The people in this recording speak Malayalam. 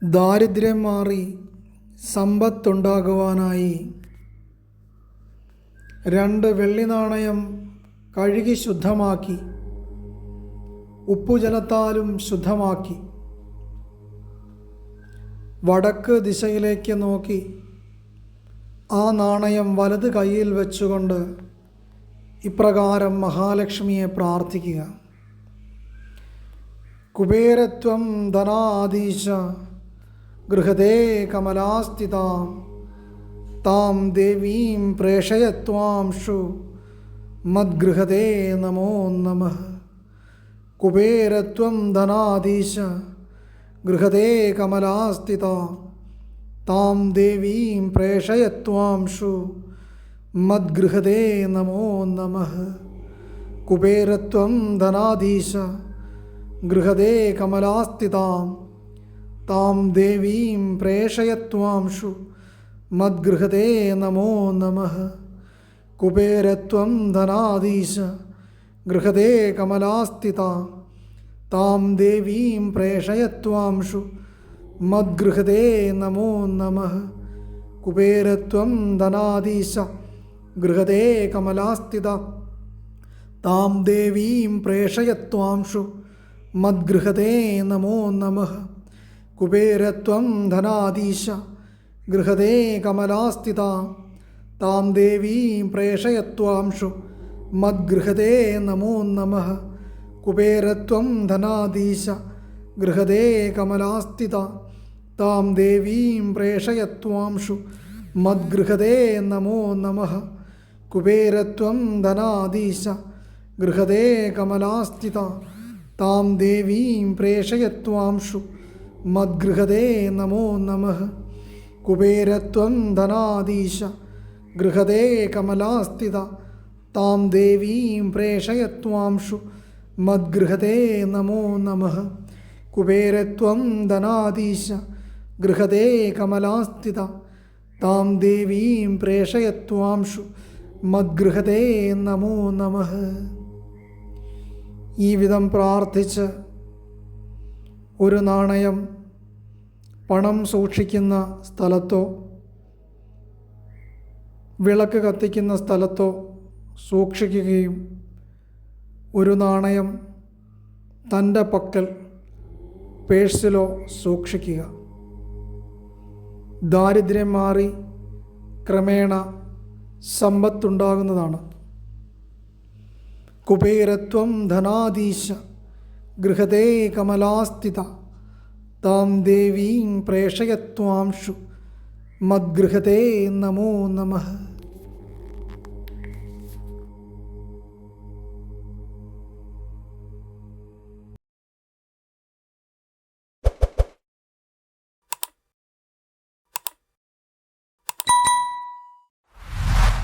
ദാരിദ്ര്യം മാറി സമ്പത്തുണ്ടാകുവാനായി 2 വെള്ളി നാണയം കഴുകി ശുദ്ധമാക്കി, ഉപ്പുജലത്താലും ശുദ്ധമാക്കി, വടക്ക് ദിശയിലേക്ക് നോക്കി ആ നാണയം വലത് കൈയിൽ വെച്ചുകൊണ്ട് ഇപ്രകാരം മഹാലക്ഷ്മിയെ പ്രാർത്ഥിക്കുക. കുബേരത്വം ധനാധീശ ഗൃഹദേ കമലാസ്ഥിതാം താം ദേവീം പ്രേഷയത്വാംഷു മദ്ഗൃഹദേ നമോ നമഃ. കുബേരത്വം ധനാധീശ ഗൃഹദേ കമലാസ്ഥിതാം താം ദേവീം പ്രേഷയത്വാംഷു മദ്ഗൃഹദേ നമോ നമഃ. കുബേരത്വം ധനാധീശ ഗൃഹദേ കമലാസ്ഥിതാം താം ദേവീം പ്രേഷയത്വാംഷു മദ്ഗൃഹദേ നമോ നമഃ. കുബേരത്വം ധനാധീശ ഗൃഹദേ കമലാസ്ഥിതാം താം ദേവീം പ്രേഷയത്വാംഷു മദ്ഗൃഹദേ നമോ നമഃ. കുബേരത്വം ധനാധീശ ഗൃഹദേ കമലാസ്ഥിതാം താം ദേവീം പ്രേഷയത്വാംഷു മദ്ഗൃഹദേ നമോ നമഃ. കുബേരത്വം ധനാധീശ ഗൃഹദേ കമലാസ്ഥിതാം താം ദേവീം പ്രേഷയത്വാംഷു മദ്ഗൃഹദേ നമോ നമഃ. കുബേരത്വം ധനാധീശ ഗൃഹദേ കമലാസ്ഥിതാം താം ദേവീം പ്രേഷയത്വാംഷു മദ്ഗൃഹദേ നമോ നമഃ. കുബേരത്വം ധനാധീശ ഗൃഹദേ കമലാസ്ഥിതാം താം ദേവീം പ്രേഷയത്വാംഷു മദ്ഗൃഹദേ നമോ നമഃ. കുബേരത്വം ധനാധീശ ഗൃഹദേ കമലാസ്ഥിതാം താം ദേവീം പ്രേഷയത്വാംഷു മദ്ഗൃഹദേ നമോ നമഃ. കുബേരത്വം ധനാധീശ ഗൃഹദേ കമലാസ്ഥിതാം താം ദേവീം പ്രേഷയത്വാംഷു മദ്ഗൃഹദേ നമോ നമഃ. ഈ വിധം പ്രാർത്ഥിച്ച് ഒരു നാണയം പണം സൂക്ഷിക്കുന്ന സ്ഥലത്തോ വിളക്ക് കത്തിക്കുന്ന സ്ഥലത്തോ സൂക്ഷിക്കുകയും ഒരു നാണയം തൻ്റെ പക്കൽ പേഴ്സിലോ സൂക്ഷിക്കുക. ദാരിദ്ര്യം മാറി ക്രമേണ സമ്പത്തുണ്ടാകുന്നതാണ്. കുബേരത്വം ധനാധീശ ഗൃഹദേ കമലാസ്ഥിത താം ദേവീം പ്രേഷയത്വാംഷു മദ്ഗൃഹദേ നമോ നമഃ.